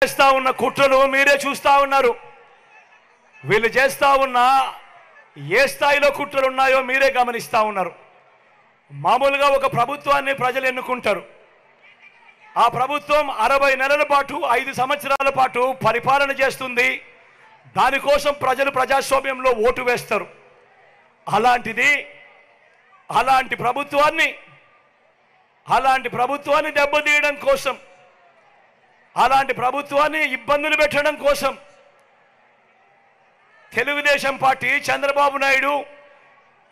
చేస్తా ఉన్న కుట్రలు మీరే చూస్తా ఉన్నారు. వీళ్ళు చేస్తా ఉన్న ఏ స్థాయిలో కుట్రలు ఉన్నాయో మీరే గమనిస్తా ఉన్నారు. మామూలుగా ఒక ప్రభుత్వాన్ని ప్రజలు ఎన్నుకుంటారు. ఆ ప్రభుత్వం 60 నెలల పాటు 5 సంవత్సరాల పాటు పరిపాలన చేస్తుంది. దానికోసం ప్రజలు ప్రజాస్వామ్యంలో ఓటు వేస్తారు. అలాంటి ప్రభుత్వాన్ని దెబ్బతీయడం కోసం, అలాంటి ప్రభుత్వాన్ని ఇబ్బందులు పెట్టడం కోసం తెలుగుదేశం పార్టీ చంద్రబాబు నాయుడు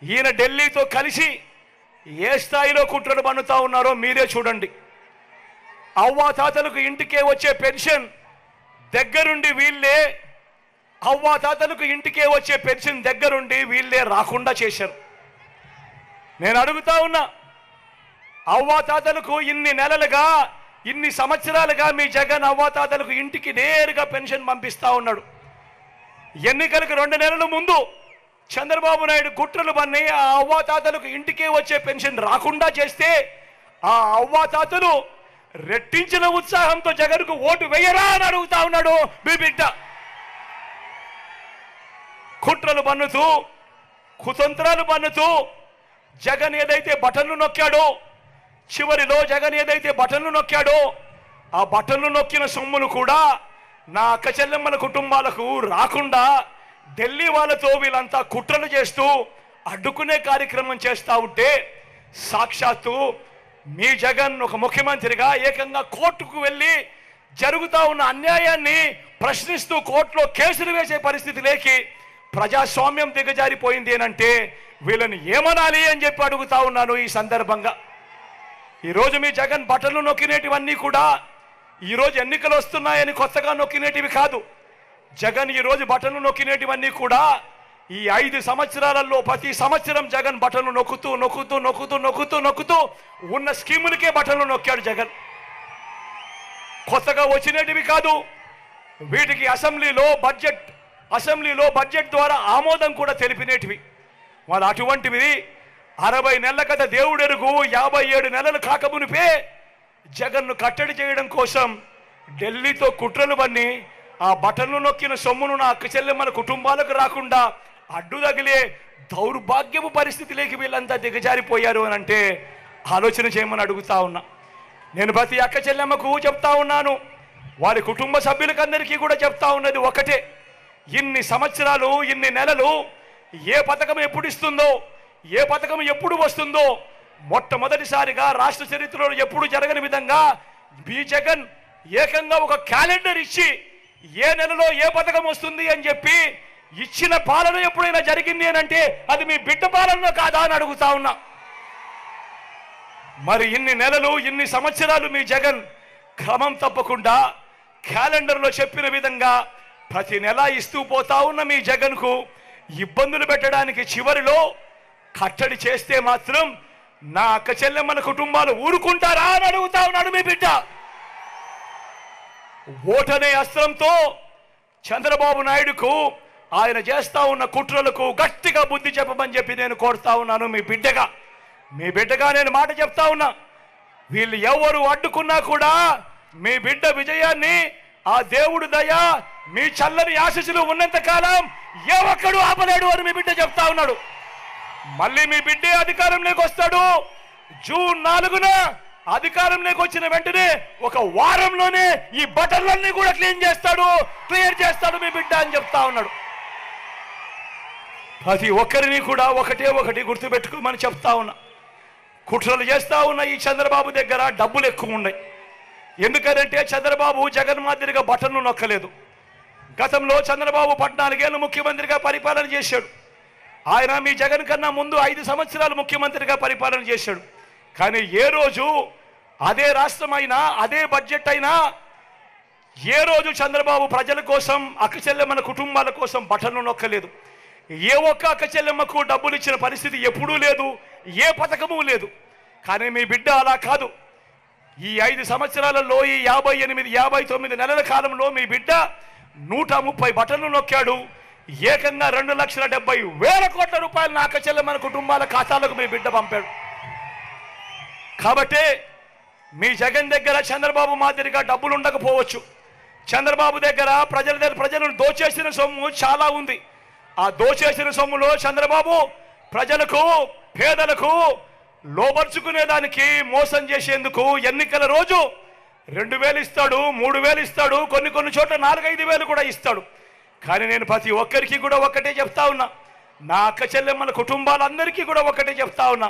ఈయన ఢిల్లీతో కలిసి ఏ స్థాయిలో కుట్రలు పన్నుతా ఉన్నారో మీరే చూడండి. అవ్వాతాతలకు ఇంటికే వచ్చే పెన్షన్ దగ్గరుండి వీళ్ళే రాకుండా చేశారు. నేను అడుగుతా ఉన్నా, అవ్వాతాతలకు ఇన్ని సంవత్సరాలుగా మీ జగన్ అవ్వాతాతలకు ఇంటికి నేరుగా పెన్షన్ పంపిస్తా ఉన్నాడు. ఎన్నికలకు 2 నెలల ముందు చంద్రబాబు నాయుడు కుట్రలు పన్ని ఆ అవ్వాతాతలకు ఇంటికే వచ్చే పెన్షన్ రాకుండా చేస్తే ఆ అవ్వాతాతలు రెట్టించిన ఉత్సాహంతో జగన్కు ఓటు వేయరా అని అడుగుతా ఉన్నాడు మీ బిడ్డ. కుట్రలు పన్నుతూ, కుతంత్రాలు పన్నుతూ జగన్ ఏదైతే బటన్లు నొక్కాడో, చివరిలో జగన్ ఏదైతే బటన్లు నొక్కాడో ఆ బటన్లు నొక్కిన సొమ్ములు కూడా నా అక్క చెల్లెమ్మల కుటుంబాలకు రాకుండా ఢిల్లీ వాళ్ళతో వీళ్ళంతా కుట్రలు చేస్తూ అడ్డుకునే కార్యక్రమం చేస్తూ ఉంటే సాక్షాత్తు మీ జగన్ ఒక ముఖ్యమంత్రిగా ఏకంగా కోర్టుకు వెళ్ళి జరుగుతూ ఉన్న అన్యాయాన్ని ప్రశ్నిస్తూ కోర్టులో కేసులు వేసే పరిస్థితి లేకి ప్రజాస్వామ్యం దిగజారిపోయింది అంటే వీళ్ళని ఏమనాలి అని చెప్పి అడుగుతా ఉన్నాను. ఈ సందర్భంగా ఈరోజు మీ జగన్ బటన్లు నొక్కినేటివన్నీ కూడా ఈరోజు ఎన్నికలు వస్తున్నాయని కొత్తగా నొక్కినేటివి కాదు. జగన్ ఈరోజు బటన్లు నొక్కినేటివన్నీ కూడా ఈ 5 సంవత్సరాలలో ప్రతి సంవత్సరం జగన్ బటన్లు నొక్కుతూ ఉన్న స్కీములకే బటన్లు నొక్కాడు జగన్. కొత్తగా వచ్చినటివి కాదు. వీటికి అసెంబ్లీలో బడ్జెట్ ద్వారా ఆమోదం కూడా తెలిపినేటివి. వాళ్ళు అటువంటివి 60 నెలల కథ దేవుడెరుగు 57 నెలలు కాకమునిపే జగన్ను కట్టడి చేయడం కోసం ఢిల్లీతో కుట్రలు పన్ని ఆ బటన్లు నొక్కిన సొమ్మును నా అక్క చెల్లెమ్మల కుటుంబాలకు రాకుండా అడ్డు తగిలే దౌర్భాగ్యపు పరిస్థితిలోకి వీళ్ళంతా దిగజారిపోయారు అని అంటే ఆలోచన చేయమని అడుగుతా ఉన్నా. నేను ప్రతి అక్క చెల్లెమ్మకు చెప్తా ఉన్నాను, వారి కుటుంబ సభ్యులకందరికీ కూడా చెప్తా ఉన్నది ఒకటే, ఇన్ని సంవత్సరాలు ఇన్ని నెలలు ఏ పథకం ఎప్పుడు ఇస్తుందో, ఏ పథకం ఎప్పుడు వస్తుందో మొట్టమొదటిసారిగా రాష్ట్ర చరిత్రలో ఎప్పుడు జరగని విధంగా మీ జగన్ ఏకంగా ఒక క్యాలెండర్ ఇచ్చి ఏ నెలలో ఏ పథకం వస్తుంది అని చెప్పి ఇచ్చిన పాలన ఎప్పుడైనా జరిగింది అని అంటే అది మీ బిడ్డ పాలన కాదా అని అడుగుతా ఉన్నా. మరి ఇన్ని నెలలు ఇన్ని సంవత్సరాలు మీ జగన్ క్రమం తప్పకుండా క్యాలెండర్లో చెప్పిన విధంగా ప్రతి నెల ఇస్తూ పోతా ఉన్న మీ జగన్కు ఇబ్బందులు పెట్టడానికి చివరిలో కట్టడి చేస్తే మాత్రం నా అక్క చెల్లెమ్మల కుటుంబాలు ఊరుకుంటారా అని అడుగుతా ఉన్నాడు మీ బిడ్డ. ఓటనే అస్త్రంతో చంద్రబాబు నాయుడుకు ఆయన చేస్తా ఉన్న కుట్రలకు గట్టిగా బుద్ధి చెప్పమని చెప్పి నేను కోరుతా ఉన్నాను. మీ బిడ్డగా నేను మాట చెప్తా ఉన్నా, వీళ్ళు ఎవరు అడ్డుకున్నా కూడా మీ బిడ్డ విజయాన్ని ఆ దేవుడు దయ మీ చల్లని ఆశీస్సులు ఉన్నంత కాలం ఏ ఒక్కడు ఆపలేడు అని మీ బిడ్డ చెప్తా ఉన్నాడు. మళ్ళీ మీ బిడ్డే అధికారంలోకి వస్తాడు. జూన్ 4న అధికారంలోకి వచ్చిన వెంటనే ఒక వారంలోనే ఈ బటన్లన్నీ కూడా క్లియర్ చేస్తాడు మీ బిడ్డ అని చెప్తా ఉన్నాడు. ప్రతి ఒక్కరిని కూడా ఒకటి గుర్తుపెట్టుకోమని చెప్తా ఉన్నా. కుట్రలు చేస్తా ఉన్న ఈ చంద్రబాబు దగ్గర డబ్బులు ఎక్కువ ఉన్నాయి. ఎందుకంటే చంద్రబాబు జగన్ మాదిరిగా బటన్లు నొక్కలేదు. గతంలో చంద్రబాబు 14 ఏళ్ళు ముఖ్యమంత్రిగా పరిపాలన చేశాడు. ఆయన మీ జగన్ కన్నా ముందు 5 సంవత్సరాలు ముఖ్యమంత్రిగా పరిపాలన చేశాడు. కానీ ఏ రోజు అదే రాష్ట్రం అయినా అదే బడ్జెట్ అయినా ఏ రోజు చంద్రబాబు ప్రజల కోసం అక్క చెల్లెమ్మల కుటుంబాల కోసం బటన్లు నొక్కలేదు. ఏ ఒక్క అక్క చెల్లెమ్మకు డబ్బులు ఇచ్చిన పరిస్థితి ఎప్పుడూ లేదు, ఏ పథకము లేదు. కానీ మీ బిడ్డ అలా కాదు. ఈ 5 సంవత్సరాలలో ఈ 59 నెలల కాలంలో మీ బిడ్డ 130 బటన్లు నొక్కాడు. ఏకంగా 2,70,000 కోట్ల రూపాయలు నా అక్క చెల్లెమ్మల కుటుంబాల ఖాతాలకు మీ బిడ్డ పంపాడు. కాబట్టి మీ జగన్ దగ్గర చంద్రబాబు మాదిరిగా డబ్బులు ఉండకపోవచ్చు, చంద్రబాబు దగ్గర ప్రజలను దోచేసిన సొమ్ము చాలా ఉంది. ఆ దోచేసిన సొమ్ములో చంద్రబాబు ప్రజలకు పేదలకు లోబర్చుకునేదానికి మోసం చేసేందుకు ఎన్నికల రోజు 2,000 ఇస్తాడు, 3,000 ఇస్తాడు, కొన్ని చోట్ల 4-5 కూడా ఇస్తాడు. కానీ నేను ప్రతి ఒక్కరికి కూడా ఒకటే చెప్తా ఉన్నా, నా అక్క చెల్లెమ్మల కుటుంబాలందరికీ కూడా ఒకటే చెప్తా ఉన్నా,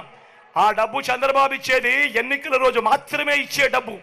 ఆ డబ్బు చంద్రబాబు ఇచ్చేది ఎన్నికల రోజు మాత్రమే ఇచ్చే డబ్బు.